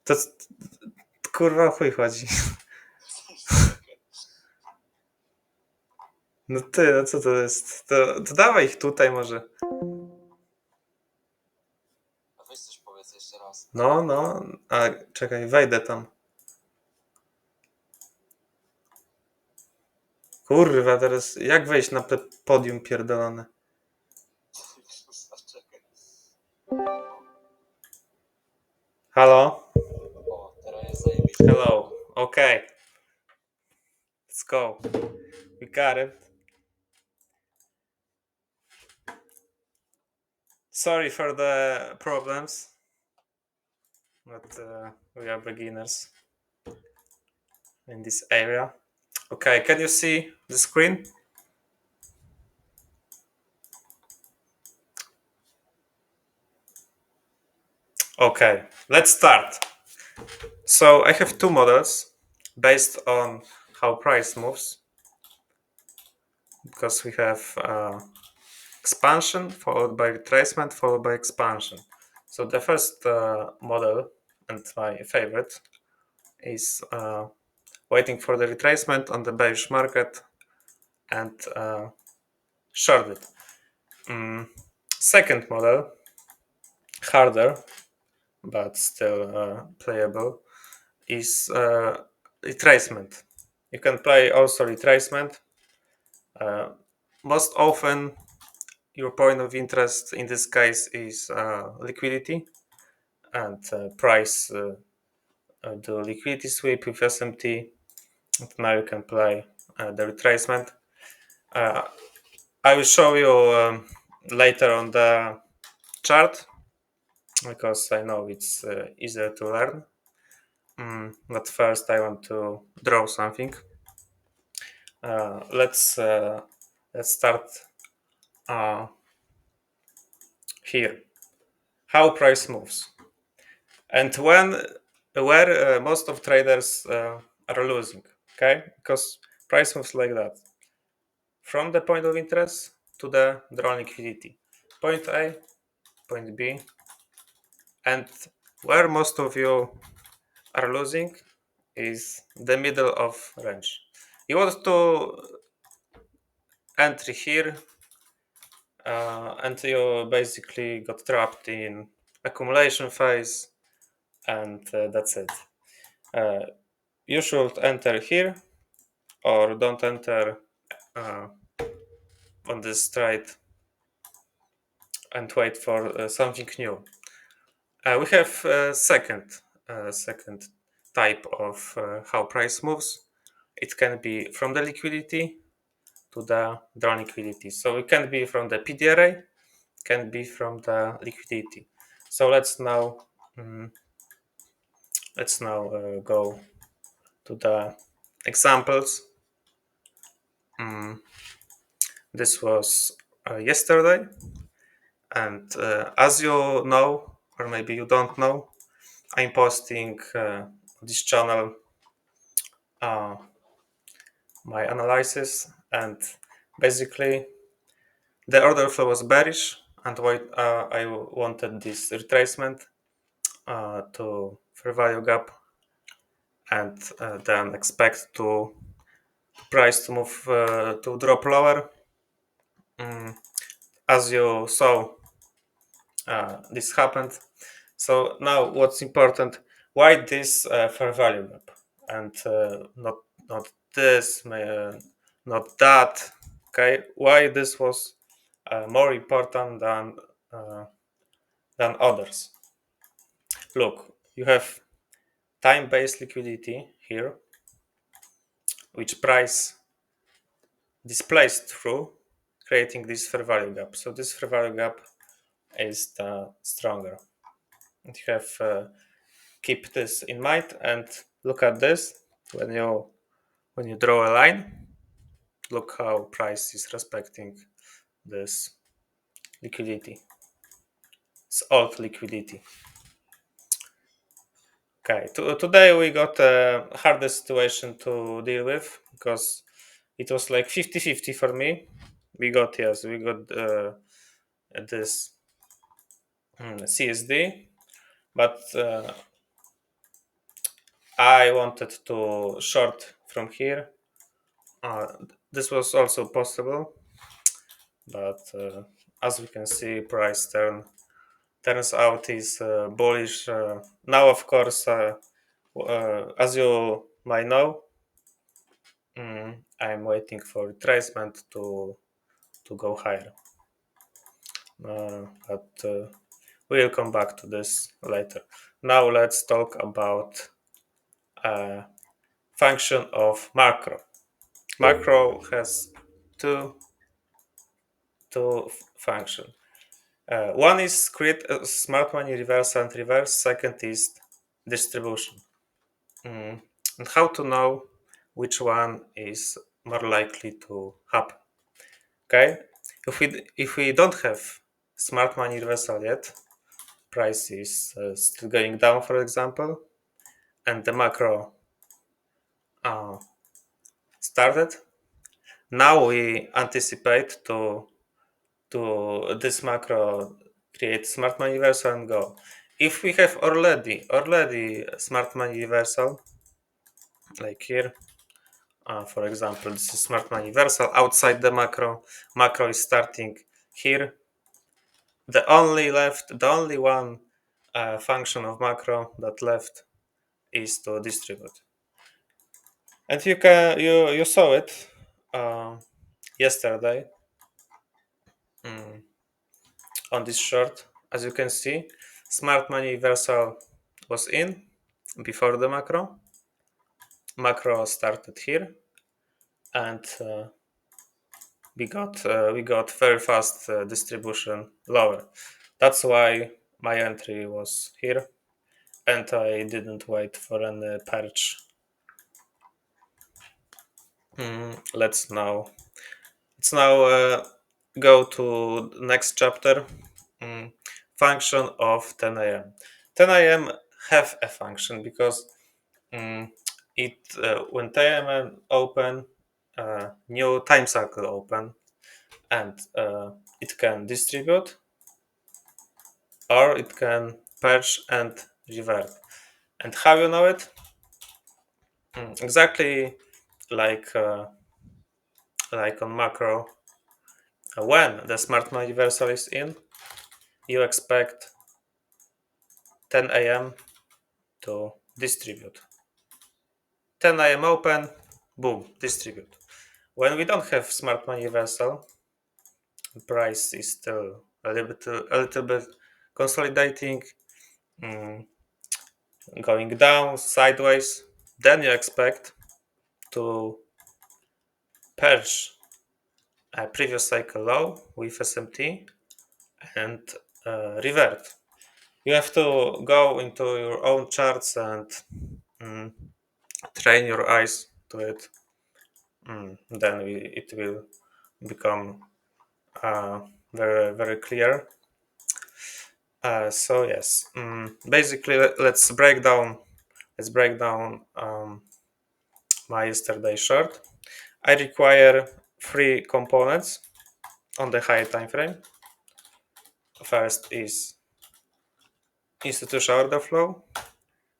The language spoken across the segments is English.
To kurwa o chuj chodzi. No ty, no co to jest? To dawaj ich tutaj może. A weź coś powiedz jeszcze raz. No. A czekaj, wejdę tam. Kurwa, teraz jak wejść na podium pierdolone? Czekaj. Halo? O, teraz jest zajebiście. Hello. Okay. Let's go. We got it. Sorry for the problems, but we are beginners in this area. Okay, can you see the screen? Okay, let's start. So I have two models based on how price moves, because we have expansion followed by retracement followed by expansion. So the first model, and my favorite, is waiting for the retracement on the bearish market and short it. Second model, harder but still playable, is retracement. You can play also retracement. Most often your point of interest in this case is liquidity, and price do liquidity sweep with SMT. And now you can play the retracement. I will show you later on the chart, because I know it's easier to learn. But first I want to draw something. Let's start here. How price moves, and where most of traders are losing. Okay, because price moves like that, from the point of interest to the drawn liquidity, point A, point B, and where most of you are losing is the middle of range. You want to enter here, and you basically got trapped in accumulation phase, and that's it. You should enter here, or don't enter on this trade and wait for something new. We have second type of how price moves. It can be from the liquidity to the drawn liquidity. So it can be from the PDRA, can be from the liquidity. So let's now go to the examples. This was yesterday, and as you know, or maybe you don't know, I'm posting this channel my analysis, and basically the order flow was bearish, and I wanted this retracement to fair value gap, and then expect to price to move to drop lower. As you saw, this happened. So now what's important, why this fair value gap, and not this, not that. Okay, why this was more important than others? Look, you have time-based liquidity here, which price displaced through, creating this fair value gap. So this fair value gap is the stronger. And you have keep this in mind, and look at this when you draw a line. Look how price is respecting this liquidity. It's alt liquidity. Okay, today we got a harder situation to deal with, because it was like 50-50 for me. We got this CSD, but I wanted to short from here. This was also possible, but as we can see, price turns out is bullish. Now, of course, as you might know, I'm waiting for retracement to go higher. But we'll come back to this later. Now let's talk about function of macro. Macro has two function. One is create a smart money reverse and reverse. Second is distribution. And how to know which one is more likely to happen? Okay, if we don't have smart money reversal yet, price is still going down, for example, and the macro uh, started. Now we anticipate to this macro create smart money reversal and go. If we have already smart money reversal, like here, for example, this is smart money reversal outside the macro is starting here. The only one function of macro that left is to distribute, and you saw it yesterday on this chart. As you can see, smart money reversal was in before the macro started here, and we got very fast distribution lower. That's why my entry was here, and I didn't wait for any purge. Let's now go to the next chapter. Mm, Function of 10 a.m. 10 a.m. have a function because it when 10 a.m. open, new time cycle open, and it can distribute or it can purge and revert. And how you know it? Exactly like like on macro. When the smart money reversal is in, you expect 10 a.m. to distribute. 10 a.m. open, boom, distribute. When we don't have smart money reversal, the price is still a little bit consolidating, mm, going down sideways. Then you expect to purge a previous cycle low with SMT and revert. You have to go into your own charts and mm, train your eyes to it. Then it will become very very clear. So yes, basically let's break down my yesterday short. I require three components on the higher time frame. First is institutional order flow.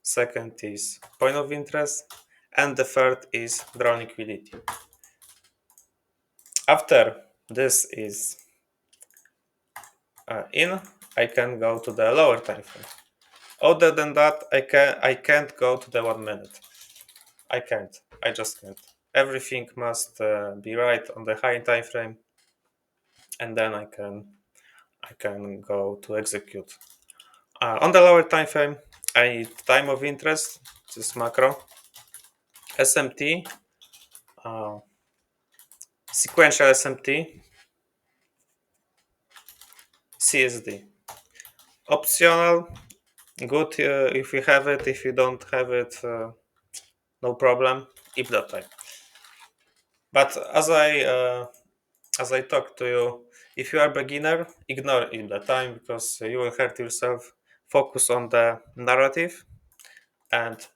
Second is point of interest, and the third is drawn liquidity. After this is in, I can go to the lower time frame. Other than that, I can't go to the 1 minute. I can't. I just can't. Everything must be right on the high time frame, and then I can go to execute. On the lower time frame, I need time of interest. This is macro, SMT, uh, sequential SMT, CSD. Optional, good if you have it. If you don't have it, no problem. If that time. But as I talk to you, if you are beginner, ignore in the time because you will hurt yourself. Focus on the narrative, and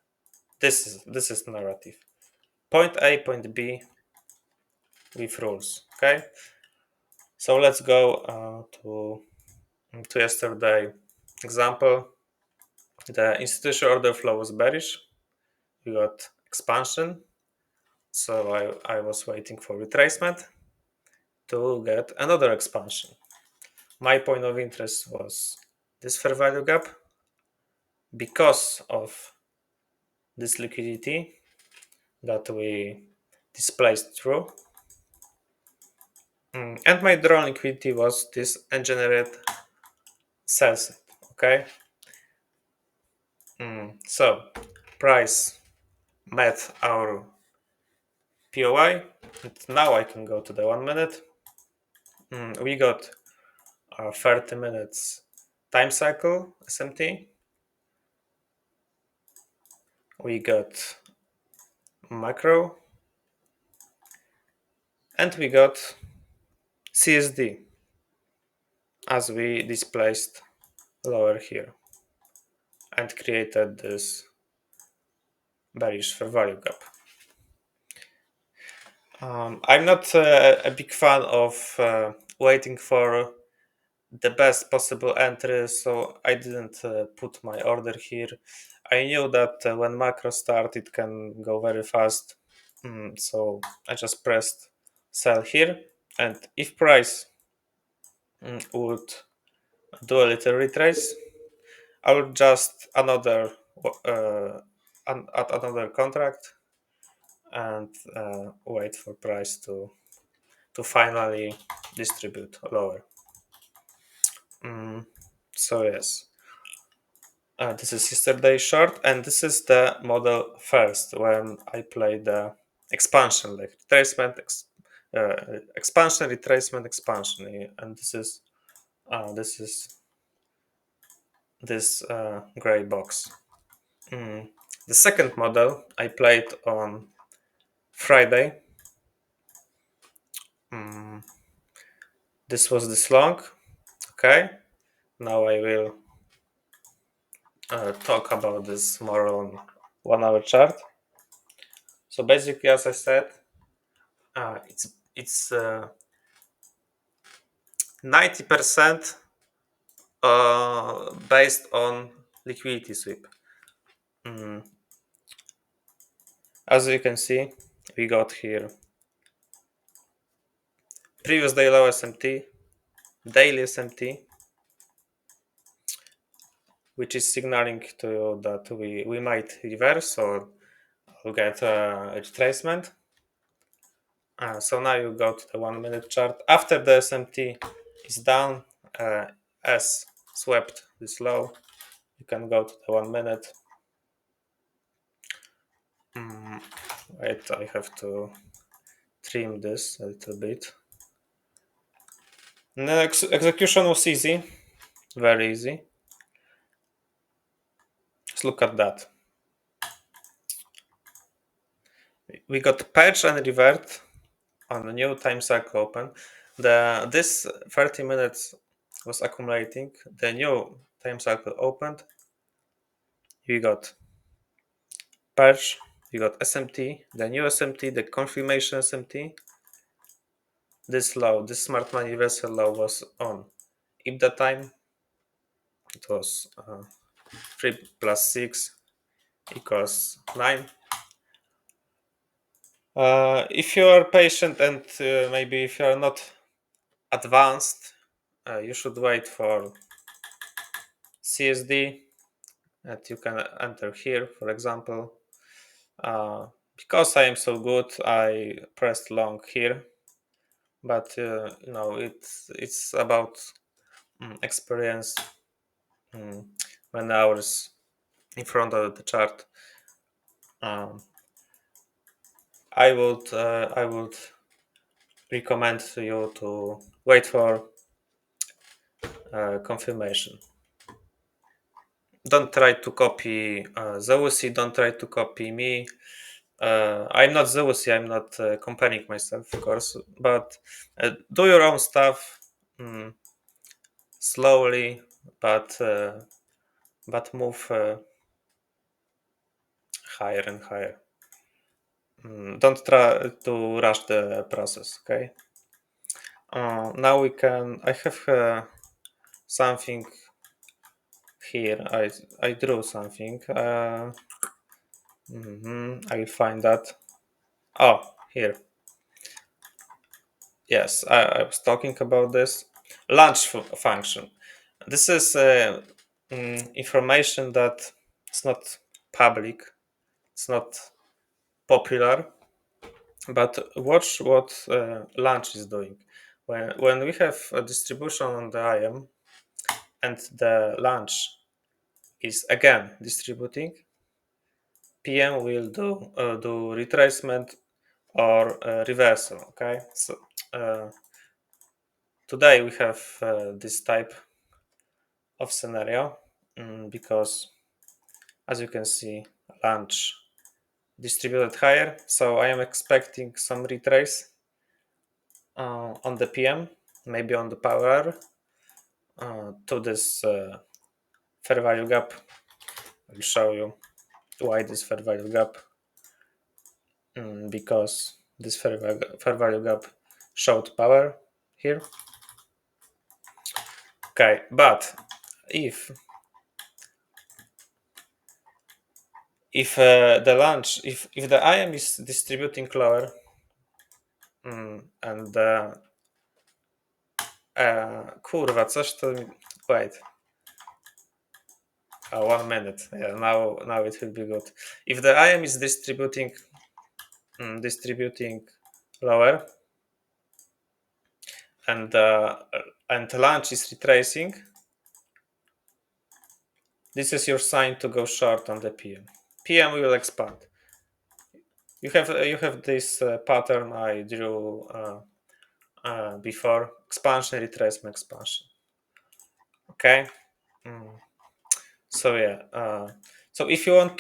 this is narrative. Point A, point B with rules. Okay, so let's go to yesterday example. The institutional order flow was bearish. we got expansion. So I was waiting for retracement to get another expansion. My point of interest was this fair value gap because of this liquidity that we displaced through. And my drawn liquidity was this engineered sell set. Okay. So price met our POI. And now I can go to the 1 minute. We got 30 minutes time cycle SMT. We got macro, and we got CSD as we displaced lower here and created this bearish fair value gap. I'm not a big fan of waiting for the best possible entry, so I didn't put my order here. I knew that when macro start it can go very fast, so I just pressed sell here, and if price would do a little retrace, I will just add another contract and wait for price to finally distribute lower. So yes, this is yesterday short, and this is the model first when I play the expansion, like retracement, expansion, retracement, expansion, and this is this gray box. The second model I played on Friday. This was this long. Okay, now I will talk about this more on 1 hour chart. So basically, as I said, it's 90% based on liquidity sweep. As you can see, we got here previous day low SMT, daily SMT, which is signaling to you that we might reverse or we'll get a retracement. So now you go to the 1 minute chart. After the SMT is down, S swept this low, you can go to the 1 minute. Wait, I have to trim this a little bit. The execution was easy, very easy. Let's look at that. We got patch and revert on a new time cycle open. This 30 minutes was accumulating. The new time cycle opened. We got patch, we got SMT, the new SMT, the confirmation SMT. This low, this smart money vessel low was on. If the time it was 3 plus 6 equals 9. If you are patient and maybe if you are not advanced, you should wait for CSD that you can enter here, for example. Because I am so good, I pressed long here, but it's about experience. Many hours in front of the chart. I would recommend to you to wait for confirmation. Don't try to copy Zawusi, don't try to copy me. I'm not Zawusi, I'm not comparing myself, of course, but do your own stuff slowly, but move higher and higher. Don't try to rush the process, okay? Now I have something here. I drew something. I will find that. Oh, here. Yes, I was talking about this launch function. This is information that it's not public, it's not popular, but watch what launch is doing. When we have a distribution on the IAM and the launch is again distributing, PM will do retracement or reversal. Okay, so today we have this type of scenario because, as you can see, launch distributed higher, so I am expecting some retrace on the PM, maybe on the power to this fair value gap. I'll show you why this fair value gap, because this fair value gap showed power here. Okay, but if the launch, if the IM is distributing lower, and kurwa, coś to... Wait. 1 minute. Yeah, now it will be good. If the IM is distributing lower, and launch is retracing, this is your sign to go short on the PM. PM will expand. You have this pattern I drew before: expansion, retracement, expansion. Okay. So yeah. So if you want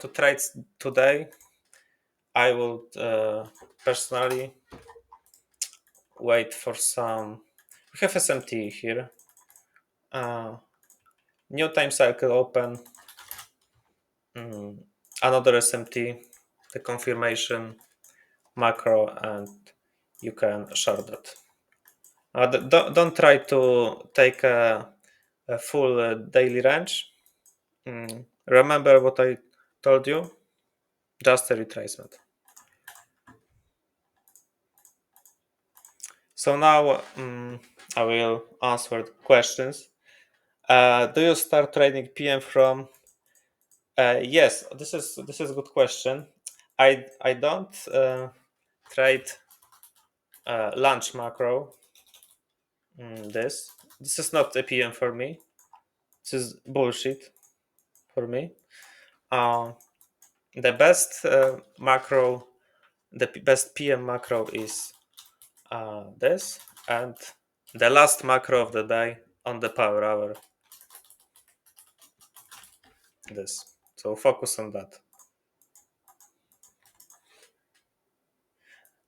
to trade today, I will personally wait for some. We have SMT here. New time cycle open. Another SMT, the confirmation macro, and you can short that. Don't try to take a full daily range. Remember what I told you? Just a retracement. So now I will answer the questions. Do you start trading PM from? Yes, this is a good question. I don't trade launch macro. This is not a PM for me. This is bullshit for me. The best macro, the best PM macro is this, and the last macro of the day on the power hour, this. So focus on that.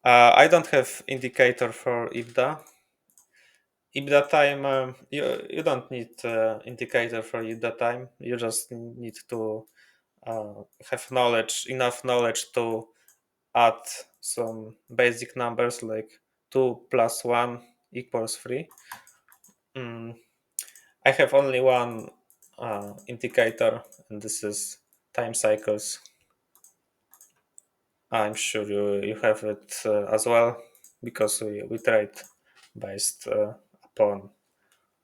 I don't have indicator for IBDA. IBDA time, you don't need indicator for IBDA time. You just need to have enough knowledge to add some basic numbers like 2 plus 1 equals 3. I have only one indicator, and this is time cycles. I'm sure you have it as well, because we trade based upon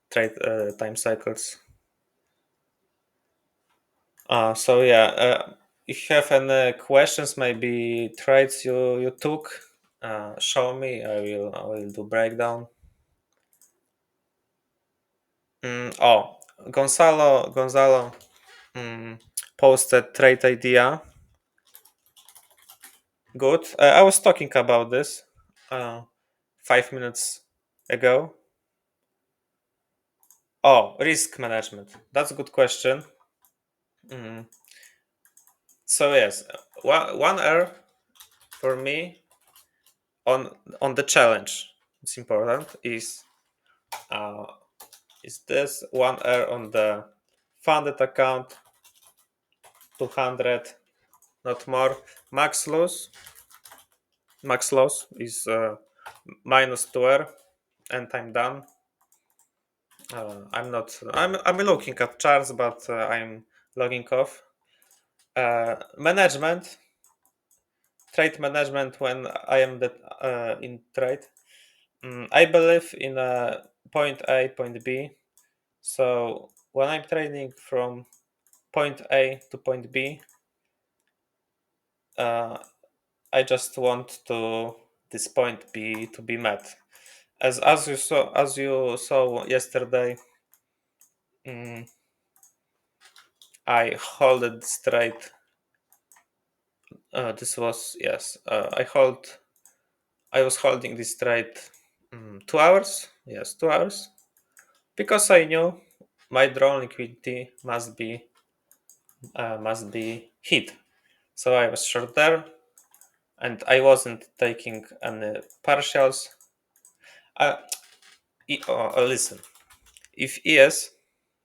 trade time cycles. So yeah, if you have any questions, maybe trades you took, show me. I will do breakdown. Gonzalo posted trade idea. Good. I was talking about this 5 minutes ago. Oh, risk management. That's a good question. So yes, one error for me on the challenge. It's important is this one error on the funded account, 200, not more. Max loss is minus 2R, and I'm done. I'm looking at charts, but I'm logging off. Management, trade management when I am in trade. I believe in point A, point B. So when I'm trading from point A to point B, uh, I just want to this point B to be met. As you saw yesterday, mm, I hold it straight. This was yes. I was holding this trade 2 hours. Yes, 2 hours because I knew my drawn liquidity must be hit. So I was short there, and I wasn't taking any partials. Uh, Listen, if ES,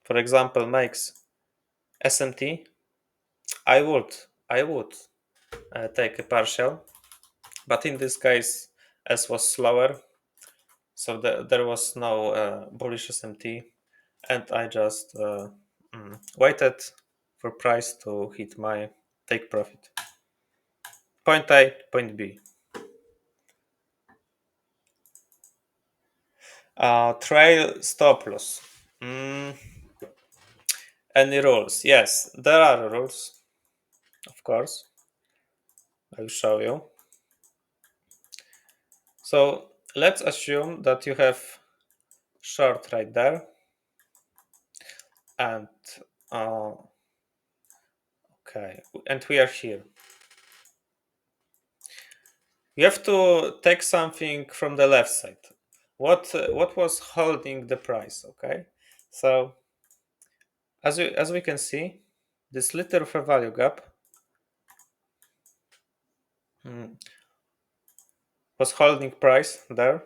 for example, makes SMT, I would I would take a partial, but in this case, S was slower, so there was no bullish SMT, and I just waited for price to hit my take profit. Point A, point B. Trail stop loss. Mm, any rules? Yes, there are rules, of course. I'll show you. So let's assume that you have short right there, and uh, okay, and we are here. You have to take something from the left side. What was holding the price? Okay, so as we can see, this little fair value gap mm, was holding price there.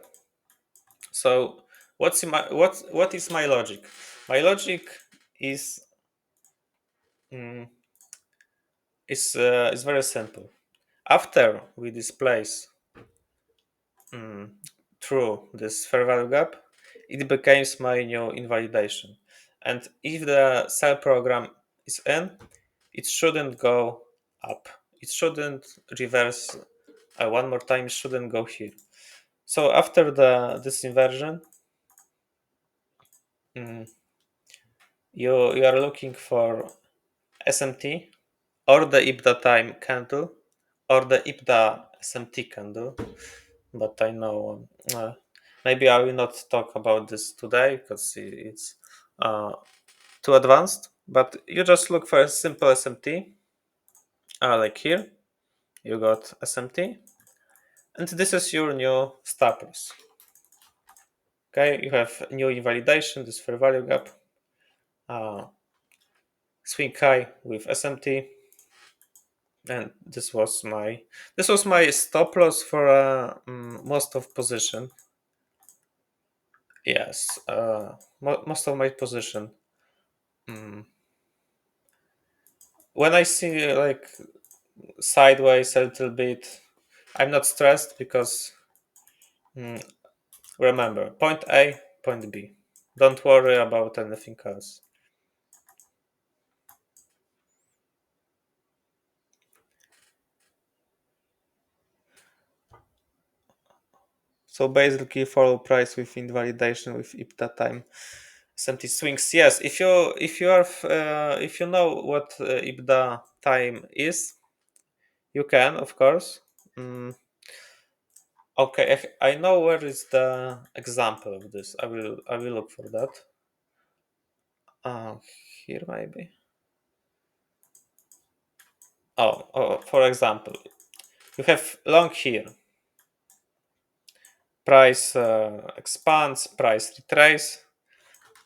So what is my logic? My logic is mm, is very simple. After we displace mm, through this fair value gap, it becomes my new invalidation. And if the sell program is in, it shouldn't go up. It shouldn't reverse one more time. It shouldn't go here. So after this inversion, mm, you are looking for SMT or the IPDA time candle or the IPDA SMT candle. But I know maybe I will not talk about this today because it's uh, too advanced. But you just look for a simple SMT, like here. You got SMT, and this is your new stop loss. Okay, you have new invalidation, this fair value gap, swing high with SMT, and this was my stop loss for most of position. Yes, most of my position. Mm. When I see like sideways a little bit, I'm not stressed because mm, remember, point A, point B. Don't worry about anything else. So basically, follow price with invalidation with IPTA time. SMT swings. Yes, if you know what IPTA time is, you can, of course. Mm, okay, I know where is the example of this. I will look for that. Uh, Here maybe. Oh, for example, you have long here. Price expands, price retrace,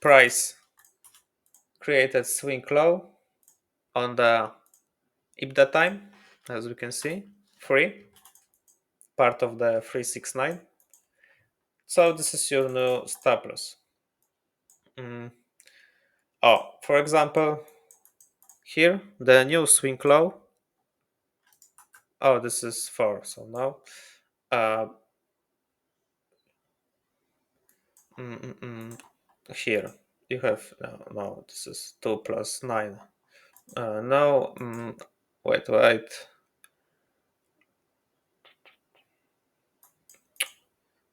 price created swing low on the IPDA time, as we can see, free, part of the 369. So this is your new stop loss. Mm. For example, here the new swing low. Oh, this is 4. So now, uh, mm, mm, mm, here you have no. This is 2 plus 9. Now Wait.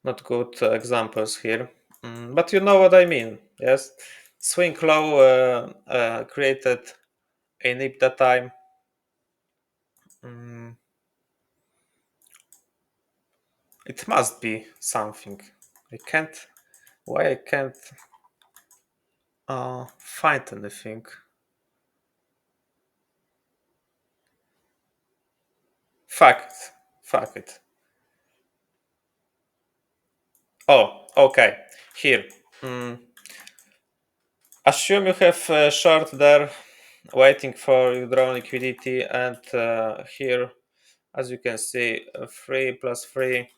Not good examples here. But you know what I mean, yes? Swing low created a nip that time. Mm, it must be something. I can't. Why I can't find anything? Fuck it. Fuck it. Oh, okay. Here. Mm, Assume you have a short there waiting for withdrawal liquidity, and here, as you can see, 3 plus 3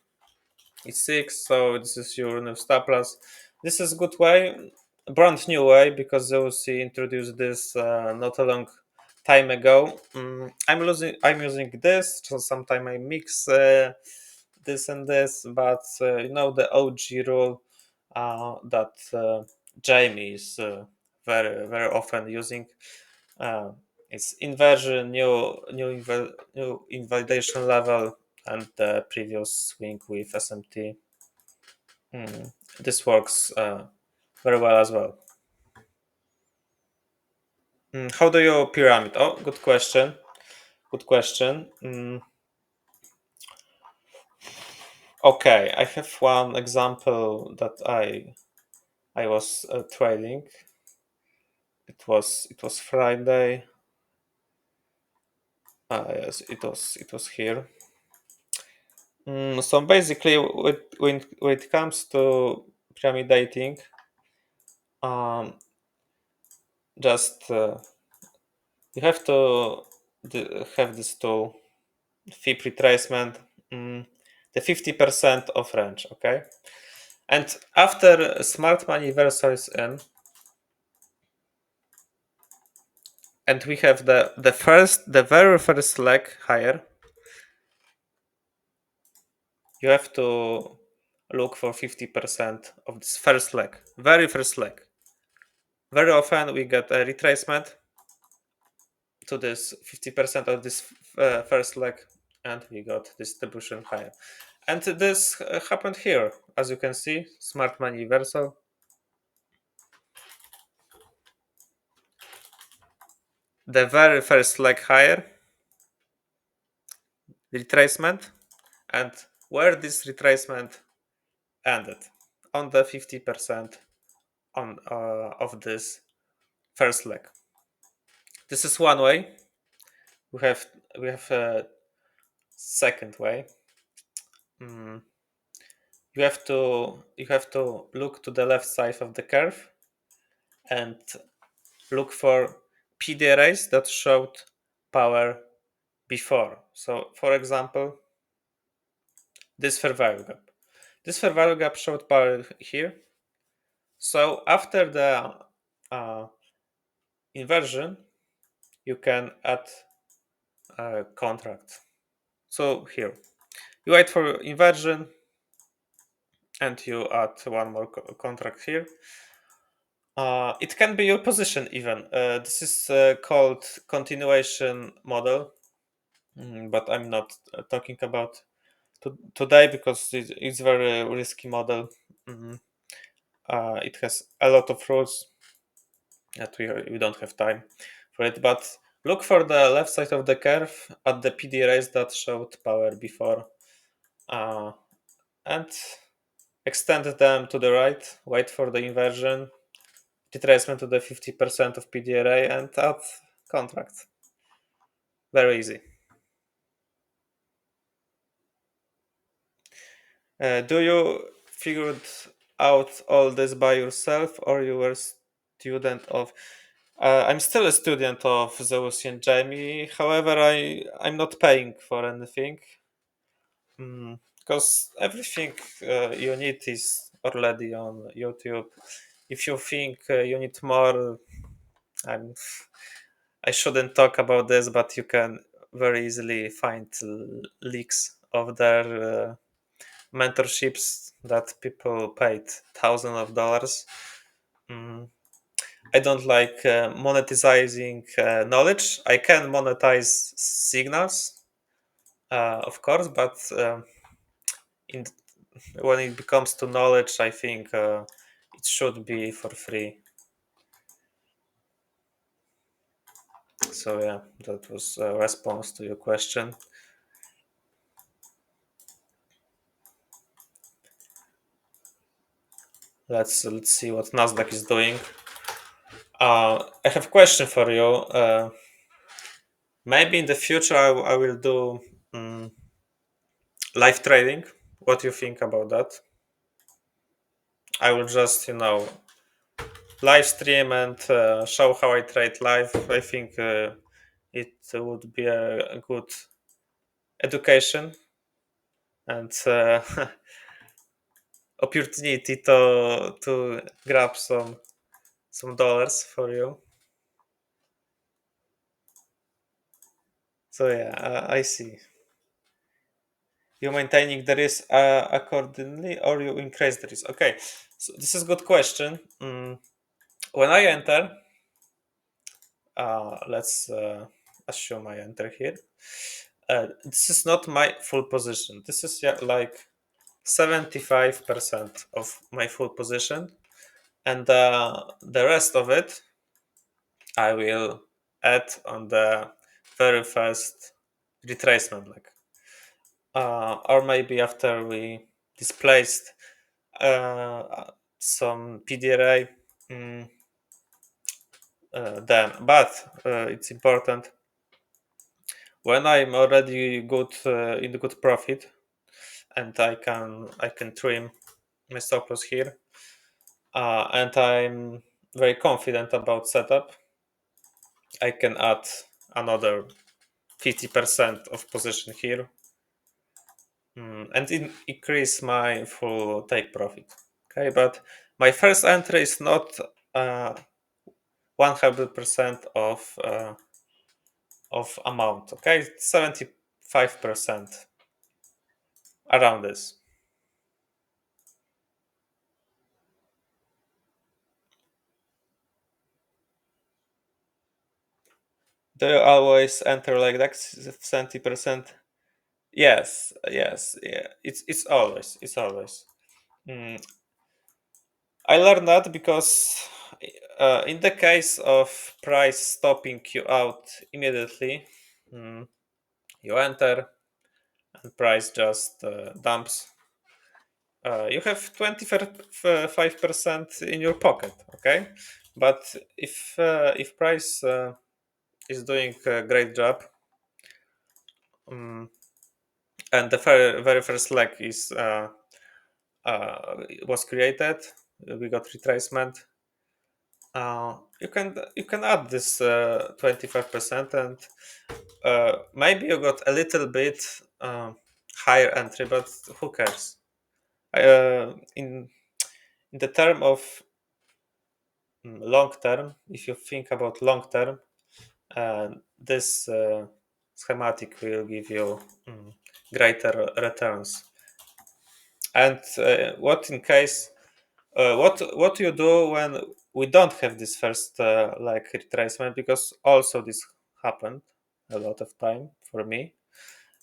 is 6, so this is your new stop loss. This is good way, brand new way, because OC introduced this not a long time ago. I'm using this, so sometimes I mix this and this, but you know the OG rule that Jamie is very often using. Uh, it's inversion, new invalidation level, and the previous swing with SMT. This works very well as well. How do you pyramid? Oh, good question. Good question. Okay, I have one example that I was trading. It was Friday. Yes, it was here. So basically, when it comes to pyramidating, um, just you have to have this tool, fib retracement, mm, the 50% of range, okay? And after smart money universal is in, and we have the very first leg higher, you have to look for 50% of this first leg, very first leg. Very often we get a retracement to this 50% of this first leg, and we got distribution higher. And this happened here, as you can see, smart money universal. The very first leg higher, retracement, and where this retracement ended, on the 50% of this first leg. This is one way. We have a second way. Mm, you have to look to the left side of the curve and look for PD arrays that showed power before. So, for example, this fair value gap. This fair value gap showed power here. So after the uh, inversion, you can add a contract. So here, you wait for inversion, and you add one more contract here. It can be your position even. This is called continuation model, but I'm not talking about today because it's very risky model. Mm, it has a lot of rules that we don't have time for it. But look for the left side of the curve at the PD arrays that showed power before, uh, and extend them to the right. Wait for the inversion, retracement to the 50% of PD array, and add contract. Very easy. Do you figured out all this by yourself, or you were student of? I'm still a student of Zeus and Jamie. However, I'm not paying for anything, because everything you need is already on YouTube. If you think you need more, I'm, I shouldn't talk about this, but you can very easily find leaks of their mentorships that people paid thousands of dollars. Mm. I don't like monetizing knowledge. I can monetize signals, of course, but in when it becomes to knowledge, I think it should be for free. So yeah, that was a response to your question. Let's see what Nasdaq is doing. I have a question for you. Maybe in the future I will do um, live trading. What do you think about that? I will just live stream and show how I trade live. I think it would be a good education and opportunity to grab some dollars for you. So yeah, I see. You maintaining the risk accordingly, or you increase the risk? Okay, so this is good question. When I enter, let's assume I enter here. This is not my full position. This is like 75% of my full position, and the rest of it I will add on the very first retracement leg, or maybe after we displaced some PDRA. mm, then, but it's important when I'm already good in good profit, and I can trim my stop loss here, and I'm very confident about setup. I can add another 50% of position here, and increase my full take profit. Okay, but my first entry is not 100% of amount. Okay, 75% around this. Do you always enter like that 70%? Yes, yes, yeah. It's always. Mm, I learned that because in the case of price stopping you out immediately, mm, you enter and price just dumps. You have 25% in your pocket, okay? But if price is doing a great job, um, and the very first leg is was created, we got retracement. You can add this 25%, and maybe you got a little bit higher entry, but who cares? In the term of long term, if you think about long term, this schematic will give you greater returns. And what in case what you do when we don't have this first like retracement, because also this happened a lot of time for me.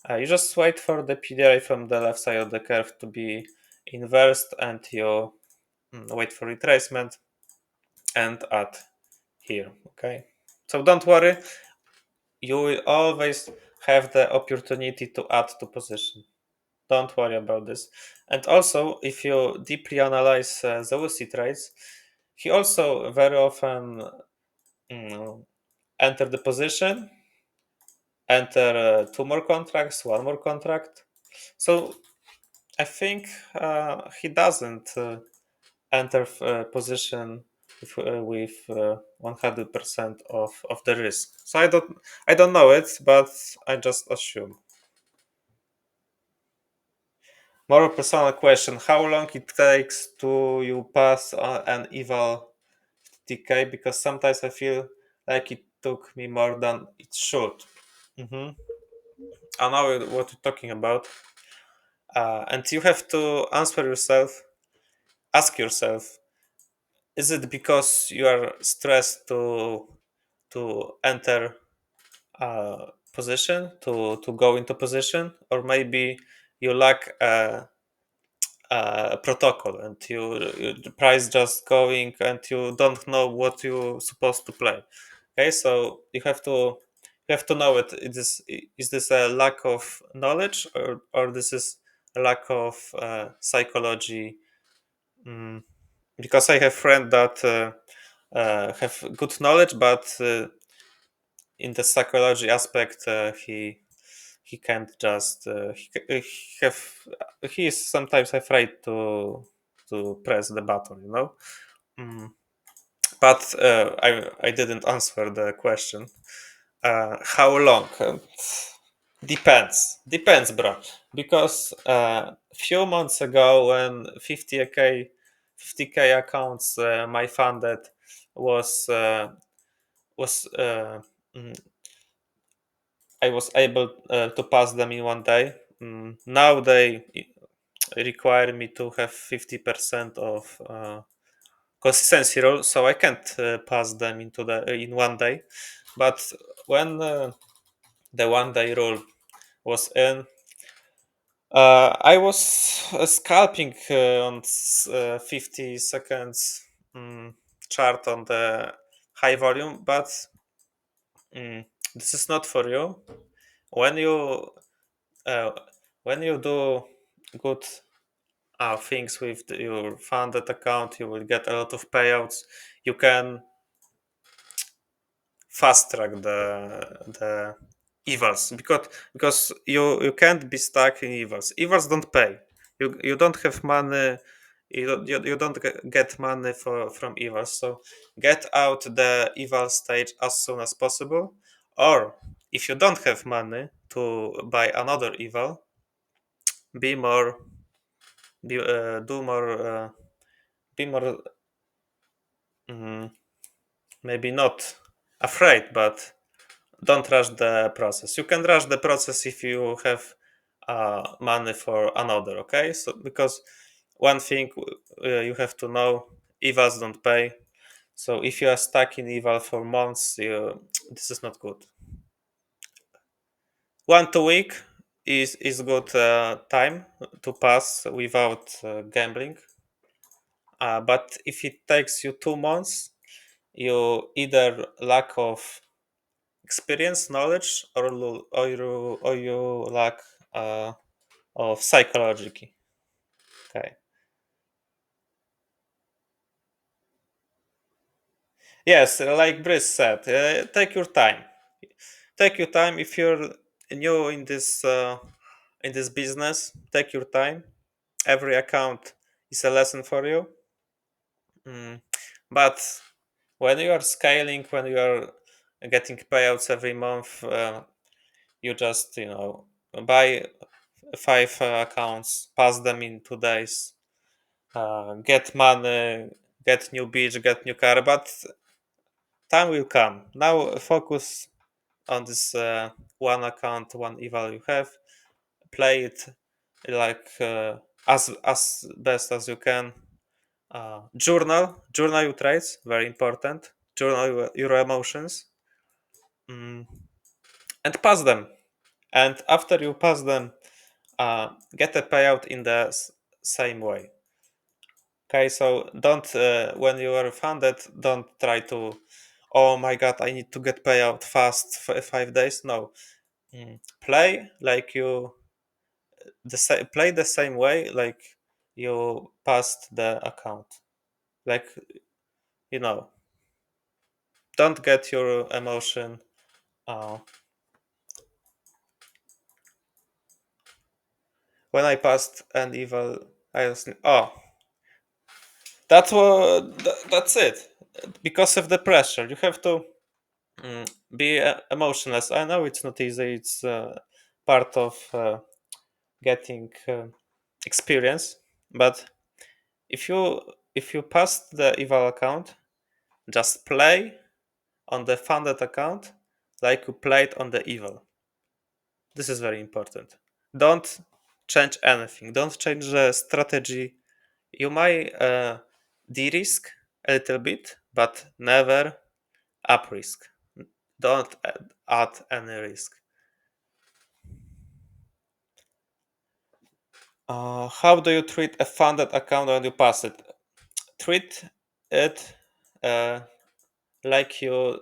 You just wait for the PDI from the left side of the curve to be inversed, and you wait for retracement and add here. Okay, so don't worry, you will always have the opportunity to add to position. Don't worry about this. And also, if you deeply analyze the Lucy trades, he also very often mm, enter the position, enter two more contracts, one more contract. So I think he doesn't enter position with 100% of the risk. So I don't know it, but I just assume. More personal question: how long it takes to you pass an eval TK? Because sometimes I feel like it took me more than it should. hmm I know what you're talking about, and you have to ask yourself: is it because you are stressed to enter position, to go into position, or maybe you lack protocol and the price just going and you don't know what you're supposed to play. Okay, so you have to know it. Is this a lack of knowledge, or this is a lack of psychology? Mm, because I have friend that have good knowledge, but in the psychology aspect, he can't just he have he is sometimes afraid to press the button, Mm. But I didn't answer the question. How long? Depends, bro. Because few months ago, when 50k accounts my funded was mm, I was able to pass them in one day. Now they require me to have 50% of consistency rule, so I can't pass them in one day. But when the one day rule was in, I was scalping on 50 seconds chart on the high volume, but mm, this is not for you. When you uh, when you do good things with your funded account, you will get a lot of payouts. You can fast track the evals, because you can't be stuck in evals. Evals don't pay. You don't have money. You don't get money from evals. So get out the eval stage as soon as possible. Or if you don't have money to buy another eval, be more be, do more be more mm, maybe not afraid, but don't rush the process. You can rush the process if you have money for another. Okay, so because one thing you have to know, evals don't pay. So if you are stuck in eval for months, this is not good. 1 2 week is good time to pass without gambling. But if it takes you 2 months, you either lack of experience, knowledge, or you lack uh, of psychology. Okay. Yes, like Brice said, take your time. Take your time. If you're new in this business, take your time. Every account is a lesson for you. Mm. But when you are scaling, when you are getting payouts every month, you just buy five accounts, pass them in 2 days, get money, get new beach, get new car. But time will come. Now focus on this one account, one eval you have. Play it like as best as you can. Journal your trades, very important. Journal your emotions, mm, and pass them. And after you pass them, get a payout in the same way. Okay, so don't when you are funded, don't try to, oh my god, I need to get payout fast 5 days. No, play like play the same way like you passed the account. Like you know, don't get your emotion. Uh, when I passed an evil, I was oh, that's it. Because of the pressure, you have to be emotionless. I know it's not easy. It's part of getting experience. But if you if you pass the eval account, just play on the funded account like you played on the eval. This is very important. Don't change anything. Don't change the strategy. You might de-risk a little bit, but never up risk. Don't add any risk. How do you treat a funded account when you pass it? Treat it uh, like you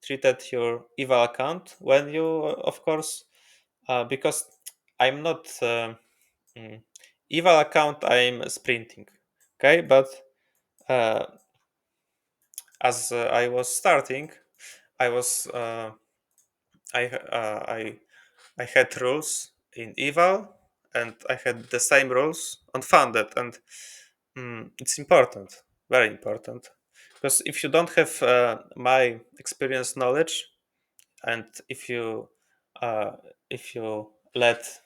treated your eval account when you, of course, because I'm not mm, eval account. I'm sprinting, okay, but uh, as I was starting, I was I I had rules in eval, and I had the same rules on funded, and it's important, very important, because if you don't have my experience knowledge, and uh, if you let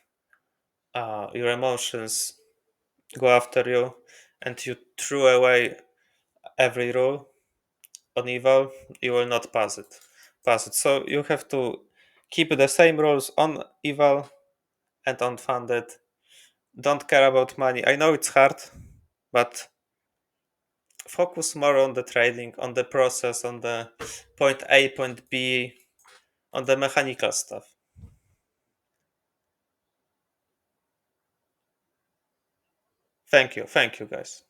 your emotions go after you, and you threw away every rule on eval, you will not pass it. So you have to keep the same rules on eval and on funded. Don't care about money. I know it's hard, but focus more on the trading, on the process, on the point A, point B, on the mechanical stuff. Thank you, guys.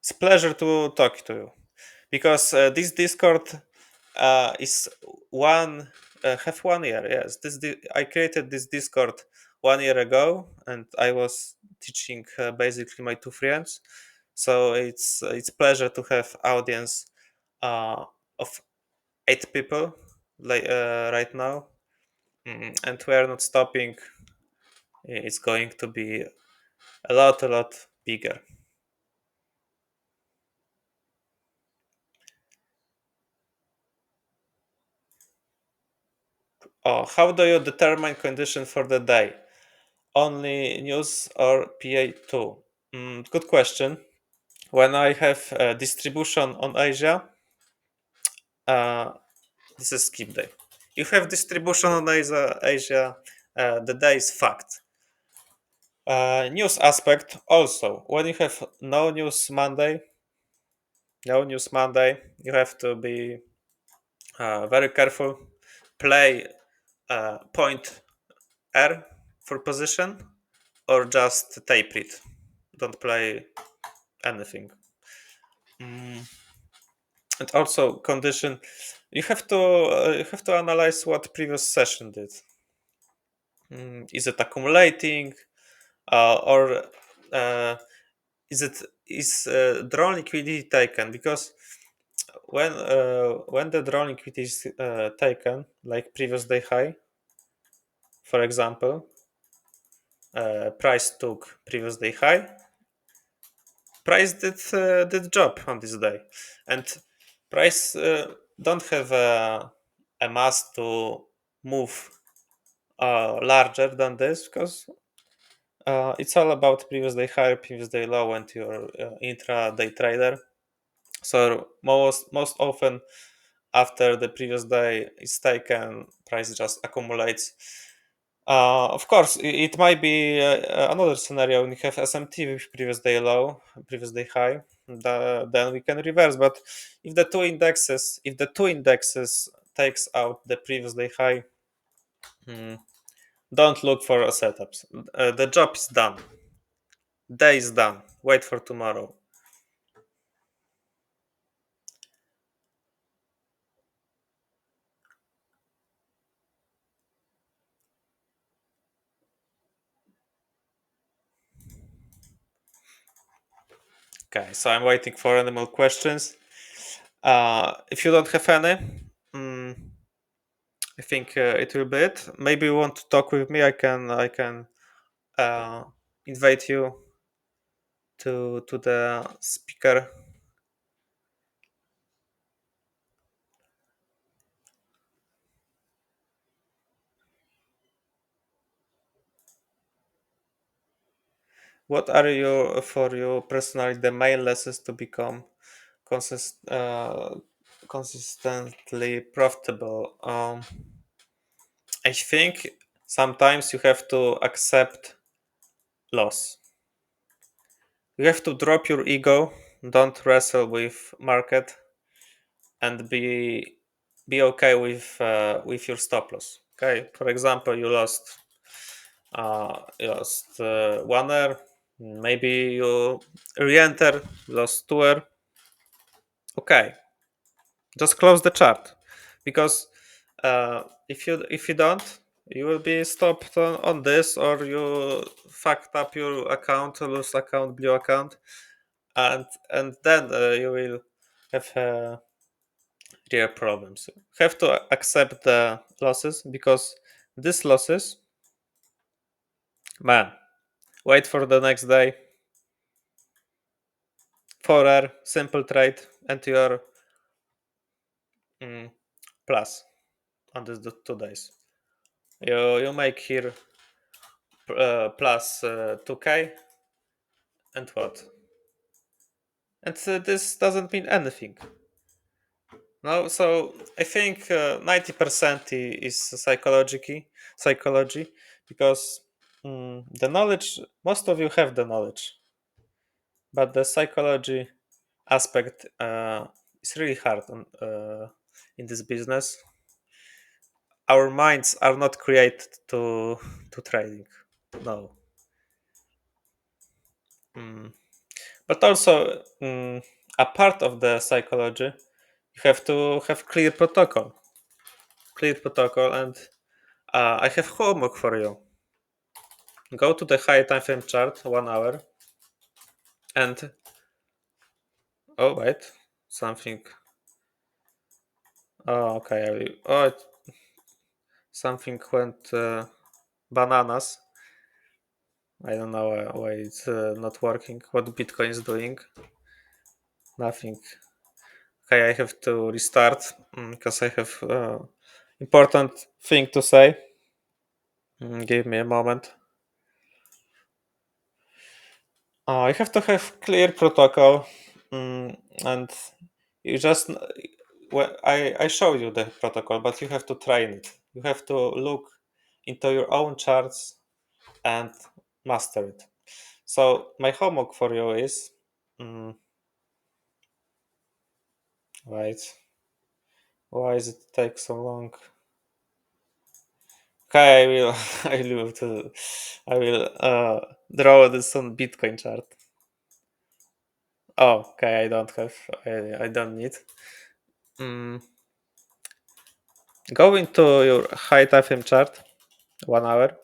It's a pleasure to talk to you, because this Discord is one have 1 year. Yes, I created this Discord 1 year ago, and I was teaching basically my two friends. So it's pleasure to have audience of 8 people like right now. And we are not stopping. It's going to be a lot bigger. Oh, how do you determine condition for the day? Only news or PA2? Good question. When I have distribution on Asia, uh, this is skip day. If you have distribution on Asia, the day is fact. News aspect also. When you have no news Monday, you have to be very careful. Play point R for position, or just tape it. Don't play anything. Mm, and also condition. You have to analyze what previous session did. Is it accumulating, or uh, is drawn liquidity taken? Because when the drawn liquidity is taken, like previous day high, for example, price took previous day high, price did job on this day, and price don't have a mass to move larger than this, because it's all about previous day high, previous day low, and your intraday trader. So most often after the previous day is taken, price just accumulates. Of course, it might be another scenario when you have SMT with previous day low, previous day high. Then we can reverse. But if the two indexes takes out the previous day high, hmm, don't look for setups. The job is done. Day is done. Wait for tomorrow. Okay, so I'm waiting for any more questions. If you don't have any, mm, I think it will be it. Maybe you want to talk with me. I can uh, invite you to the speaker. What are you for you personally the main lessons to become consist, uh, consistently profitable? I think sometimes you have to accept loss. You have to drop your ego. Don't wrestle with market. and be okay with your stop loss. Okay, for example, you lost 1 hour, maybe you re-enter, lost 2 hour. Okay, just close the chart, because if you don't, you will be stopped on this, or you fucked up your account, lose account, blue account, and then you will have real problems. You have to accept the losses, because these losses, man, wait for the next day, 4 hour simple trade, and you're mm, plus on these 2 days. You make here plus 2k, and what? And this doesn't mean anything. No, so I think 90% is psychology, because the knowledge, most of you have the knowledge, but the psychology aspect is really hard in this business. Our minds are not created to trading. No. Mm. But also, a part of the psychology, you have to have clear protocol, and I have homework for you. Go to the high time frame chart, 1 hour, and oh wait, something. Oh, okay. Something went bananas. I don't know why it's not working. What Bitcoin is doing? Nothing. Okay, I have to restart, because I have important thing to say. Give me a moment. You have to have clear protocol, and you just well, I show you the protocol, but you have to train it. You have to look into your own charts and master it. So my homework for you is, right. Why does it take so long? Okay, I will. I will draw this on Bitcoin chart. Oh, okay. I don't have. I don't need. Mm, Go into your high time frame chart, 1 hour.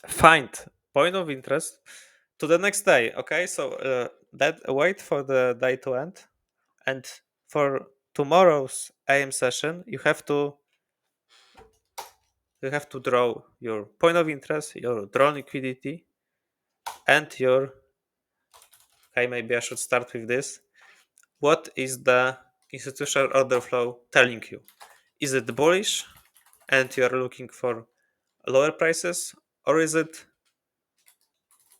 Find point of interest to the next day. Okay, so that wait for the day to end, and for tomorrow's AM session, you have to draw your point of interest, your draw liquidity, and your. Okay, maybe I should start with this. What is the institutional order flow telling you? Is it bullish, and you are looking for lower prices, or is it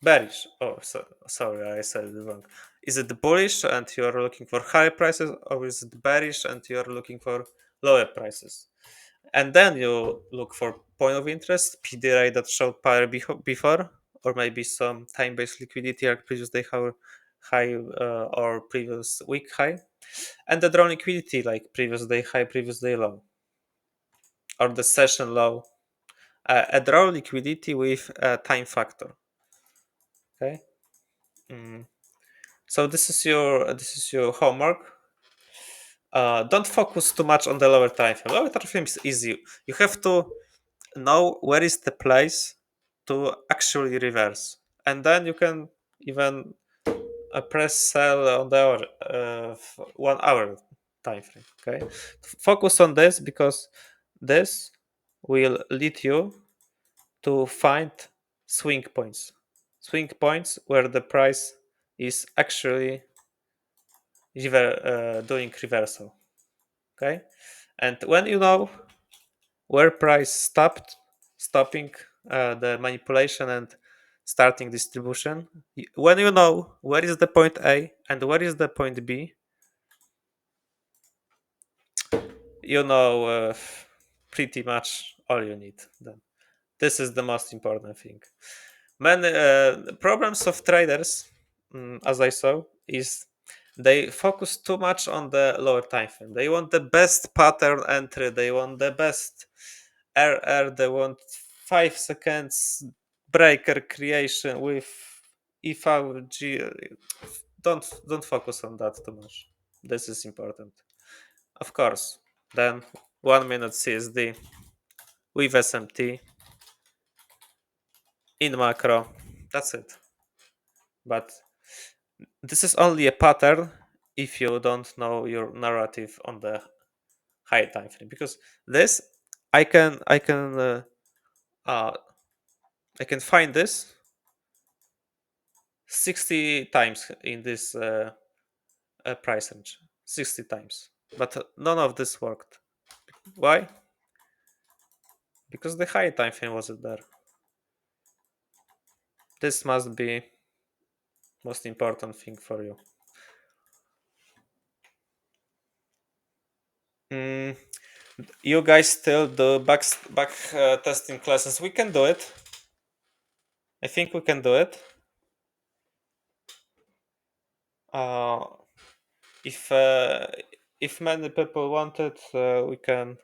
bearish? Oh, sorry, I said it wrong. Is it bullish and you are looking for higher prices, or is it bearish and you are looking for lower prices? And then you look for point of interest, PDRA that showed power before, or maybe some time-based liquidity like previous day high, or previous week high, and the drawn liquidity like previous day high, previous day low, or the session low. A draw liquidity with a time factor. Okay. Mm. So this is your homework. Don't focus too much on the lower time frame. Lower time frame is easy. You have to know where is the place to actually reverse, and then you can even press sell on the 1 hour time frame. Okay, focus on this, because this will lead you to find swing points. Swing points where the price is actually doing reversal. Okay, and when you know where price stopping the manipulation and starting distribution, when you know where is the point A and where is the point B, you know pretty much all you need. Then this is the most important thing. Many problems of traders, as I saw, is they focus too much on the lower time frame. They want the best pattern entry. They want the best RR. They want 5 seconds breaker creation with EVG. Don't focus on that too much. This is important, of course. Then 1 minute CSD with SMT in macro. That's it. But this is only a pattern if you don't know your narrative on the high time frame, because this I can uh, I can find this 60 times in this price range, 60 times, but none of this worked. Why? Because the high time frame wasn't there. This must be most important thing for you. Mm, you guys still do back testing classes? We can do it. I think we can do it. Uh, if uh, if many people want it, we can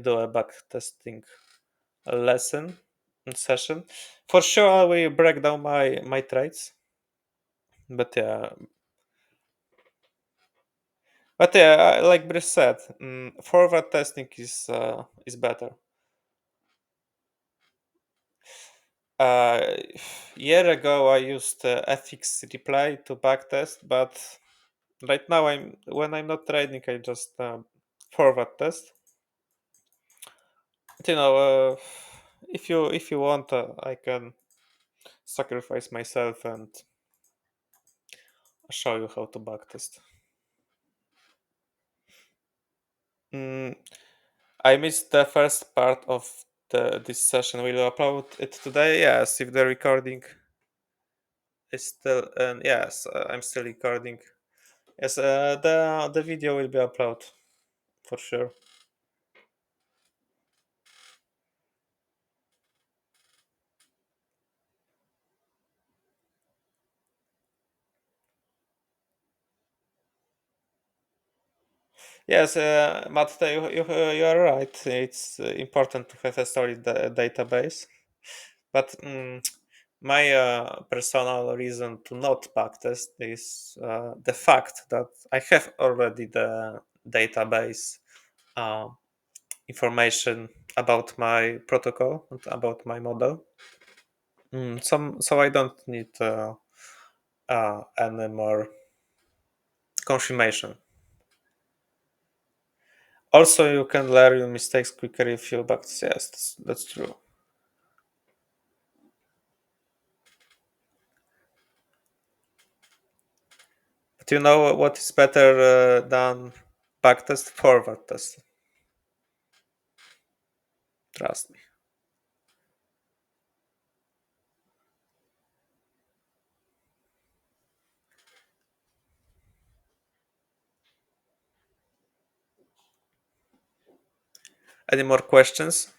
do a back testing lesson and session. For sure, I will break down my trades. But yeah, like Brice said, forward testing is better. Uh, year ago, I used FX reply to backtest, but right now, when I'm not trading, I just forward test. You know, if you want, I can sacrifice myself and show you how to backtest. Mm, I missed the first part of this session. Will you upload it today? Yes, if the recording is still, and yes, I'm still recording. Yes, the video will be uploaded for sure. Yes, Matt, you are right. It's important to have a solid database, but my personal reason to not backtest is the fact that I have already the database uh, information about my protocol and about my model. So I don't need any more confirmation. Also, you can learn your mistakes quicker if you backtest. Yes, that's true. But you know what is better than backtest? Forward test. Trust me. Any more questions?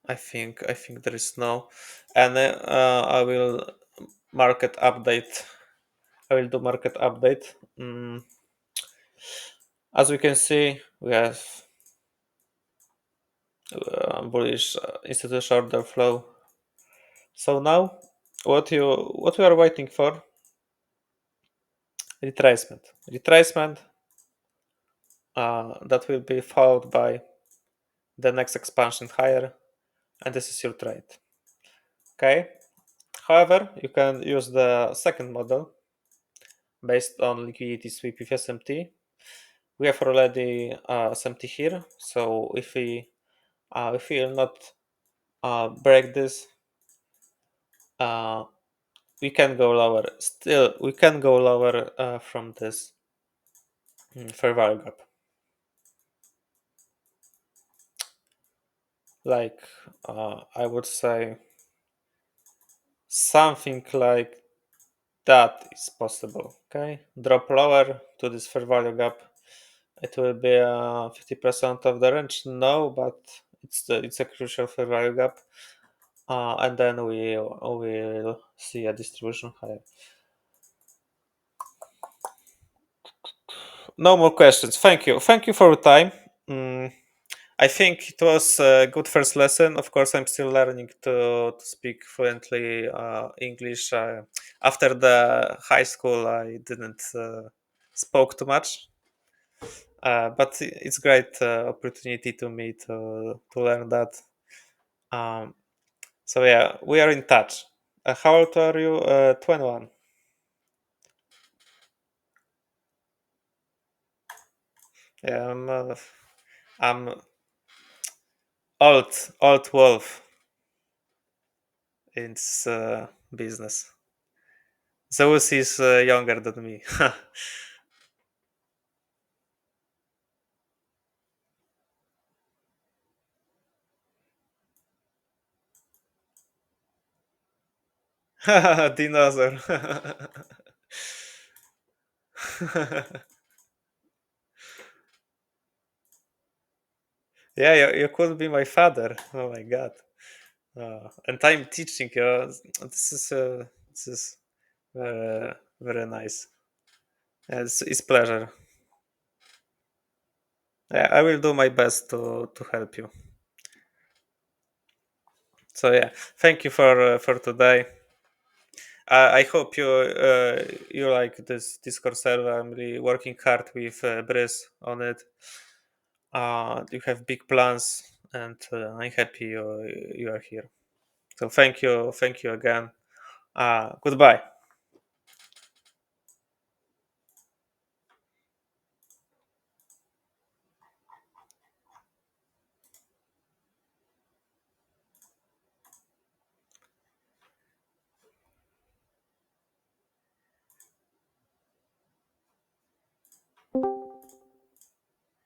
I think there is no, and I will market update. I will do market update. As we can see, we have bullish institutional order flow. So now, what we are waiting for? Retracement. Retracement that will be followed by the next expansion higher, and this is your trade. Okay. However, you can use the second model based on liquidity sweep with SMT. We have already SMT here, so if we will not break this, uh, we can go lower. Still, we can go lower from this fair value gap. Like I would say something like that is possible. Okay, drop lower to this fair value gap. It will be 50% of the range. No, but It's a crucial for value gap, and then we will see a distribution higher. No more questions. Thank you for your time. Mm, I think it was a good first lesson. Of course, I'm still learning to speak fluently English. After the high school, I didn't spoke too much, but it's great opportunity to me to learn that. Um, so yeah, we are in touch. How old are you? 21. Yeah, I'm old wolf in this business. Zeus is younger than me. Dinosaur. Yeah, you could be my father. Oh my god. And I'm teaching you. This is very nice. Yeah, it's pleasure. Yeah, I will do my best to help you. So yeah, thank you for today. I hope you like this Discord server. I'm really working hard with Briz on it. You have big plans, and I'm happy you are here. So thank you again. Goodbye.